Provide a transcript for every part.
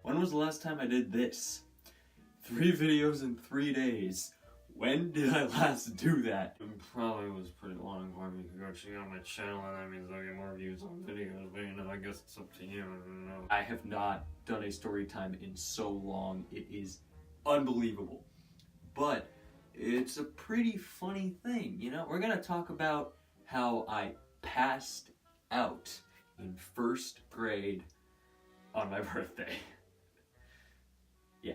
When was the last time I did this? 3 videos in 3 days. When did I last do that? It probably was pretty long for me to go check out my channel, and that means I'll get more views on videos, but you know, I guess it's up to you, I don't know. I have not done a story time in so long, it is unbelievable. But it's a pretty funny thing, you know? We're gonna talk about how I passed out in 1st grade on my birthday. Yeah.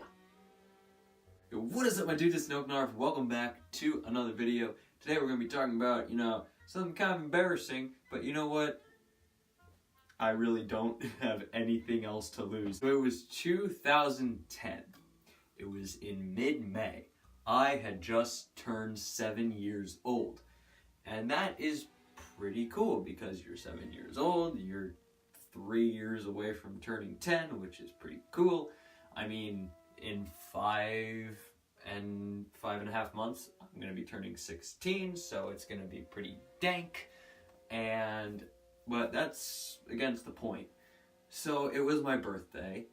What is up, my dude? This is Noknarf. Welcome back to another video. Today we're going to be talking about, something kind of embarrassing, but you know what? I really don't have anything else to lose. So it was 2010. It was in mid-May. I had just turned 7 years old. And that is pretty cool because you're 7 years old, you're 3 years away from turning 10, which is pretty cool. I mean, in 5.5 months, I'm gonna be turning 16, so it's gonna be pretty dank. But that's against the point. So it was my birthday,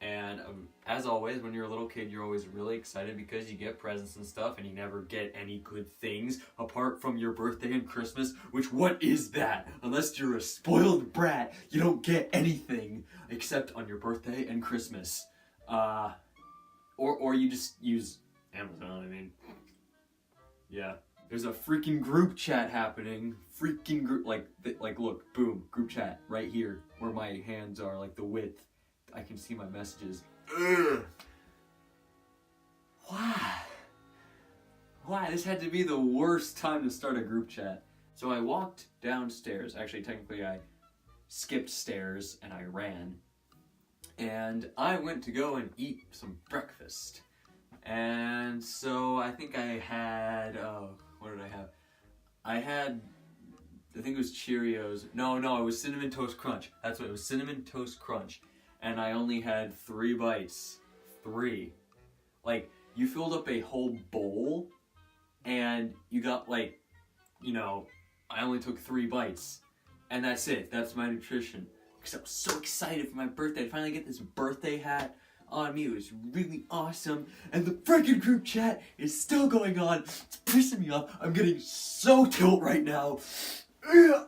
and as always, when you're a little kid, you're always really excited because you get presents and stuff, and you never get any good things apart from your birthday and Christmas, which what is that? Unless you're a spoiled brat, you don't get anything except on your birthday and Christmas. Or you just use Amazon, I mean. Yeah. There's a freaking group chat happening. Freaking group, like look, boom, group chat right here where my hands are, like the width. I can see my messages. Ugh. Why? This had to be the worst time to start a group chat. So I walked downstairs. Actually, technically I skipped stairs and I ran. And I went to go and eat some breakfast. And so I think I had, what did I have? I think it was Cheerios. No, it was Cinnamon Toast Crunch. That's what it was, Cinnamon Toast Crunch. And I only had 3 bites. 3. Like, you filled up a whole bowl, and you got I only took 3 bites. And that's it. That's my nutrition. Because I was so excited for my birthday to finally get this birthday hat on me. It was really awesome. And the freaking group chat is still going on. It's pissing me off. I'm getting so tilt right now. I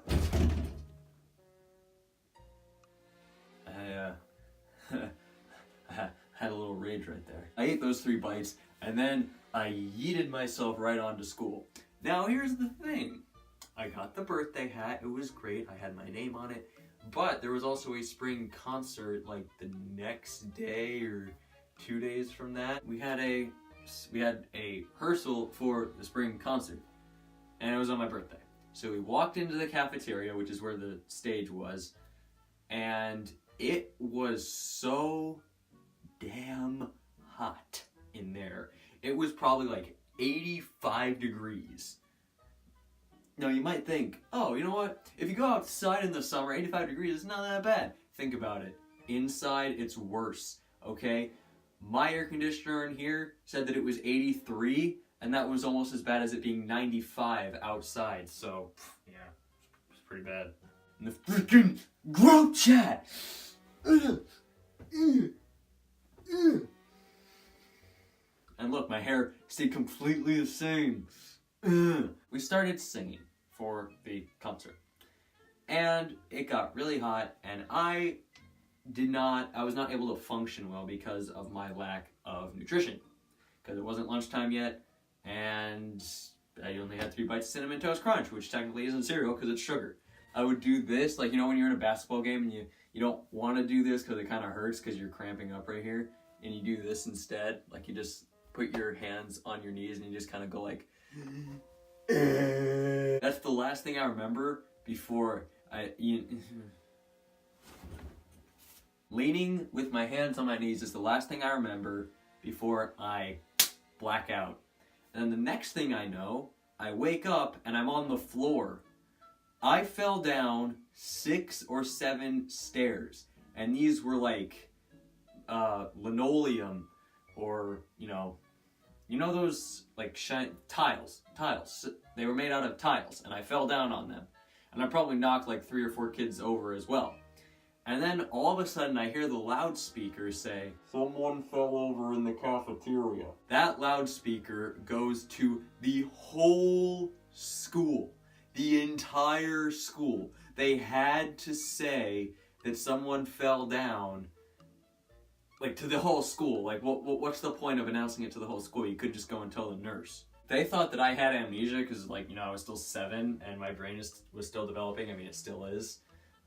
had a little rage right there. I ate those 3 bites, and then I yeeted myself right onto school. Now here's the thing. I got the birthday hat. It was great. I had my name on it. But there was also a spring concert like the next day or 2 days from that. We had a rehearsal for the spring concert, and it was on my birthday. So we walked into the cafeteria, which is where the stage was, and it was so damn hot in there. It was probably like 85 degrees. Now you might think, oh, you know what? If you go outside in the summer, 85 degrees is not that bad. Think about it. Inside, it's worse, okay? My air conditioner in here said that it was 83, and that was almost as bad as it being 95 outside, so, yeah, it's pretty bad. And the freaking group chat! And look, my hair stayed completely the same. We started singing for the concert, and it got really hot, and I was not able to function well because of my lack of nutrition, because it wasn't lunchtime yet, and I only had 3 bites of Cinnamon Toast Crunch, which technically isn't cereal because it's sugar. I would do this, like, when you're in a basketball game and you don't want to do this because it kind of hurts because you're cramping up right here, and you do this instead, like you just put your hands on your knees and you just kind of go like, that's the last thing I remember before leaning with my hands on my knees is the last thing I remember before I black out. And then the next thing I know, I wake up and I'm on the floor. I fell down 6 or 7 stairs, and these were like linoleum, or those like tiles. They were made out of tiles, and I fell down on them, and I probably knocked like 3 or 4 kids over as well. And then all of a sudden I hear the loudspeaker say, "Someone fell over in the cafeteria." That loudspeaker goes to the whole school. The entire school. They had to say that someone fell down, like, to the whole school. Like, what's the point of announcing it to the whole school? You could just go and tell the nurse. They thought that I had amnesia because, like, I was still 7 and my brain was still developing. I mean, it still is.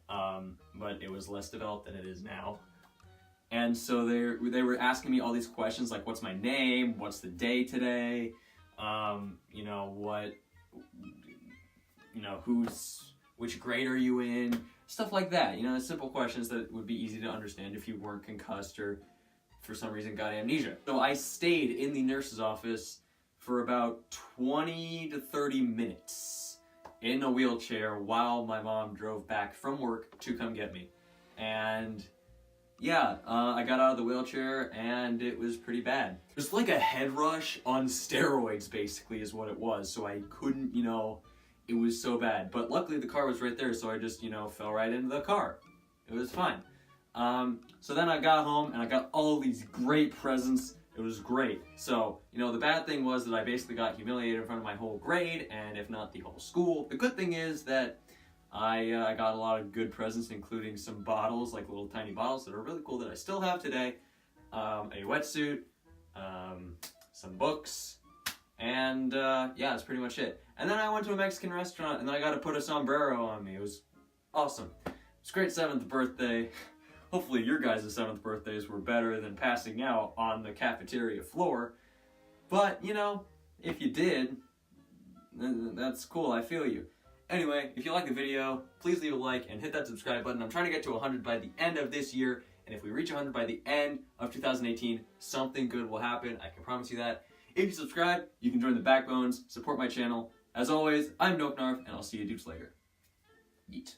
But it was less developed than it is now. And so they were asking me all these questions, like, what's my name? What's the day today? Which grade are you in? Stuff like that. Simple questions that would be easy to understand if you weren't concussed or for some reason got amnesia. So I stayed in the nurse's office for about 20 to 30 minutes in a wheelchair while my mom drove back from work to come get me. And yeah, I got out of the wheelchair and it was pretty bad. It was like a head rush on steroids, basically, is what it was. So I couldn't, it was so bad. But luckily the car was right there, so I just, fell right into the car. It was fine. So then I got home and I got all these great presents. It was great. So, the bad thing was that I basically got humiliated in front of my whole grade, and if not the whole school. The good thing is that I got a lot of good presents, including some bottles, like little tiny bottles that are really cool that I still have today. A wetsuit, some books, and yeah, that's pretty much it. And then I went to a Mexican restaurant, and then I got to put a sombrero on me. It was awesome. It was a great 7th birthday. Hopefully your guys' 7th birthdays were better than passing out on the cafeteria floor. But, if you did, that's cool, I feel you. Anyway, if you like the video, please leave a like and hit that subscribe button. I'm trying to get to 100 by the end of this year, and if we reach 100 by the end of 2018, something good will happen. I can promise you that. If you subscribe, you can join the Backbones, support my channel. As always, I'm Noknarf, and I'll see you dudes later. Yeet.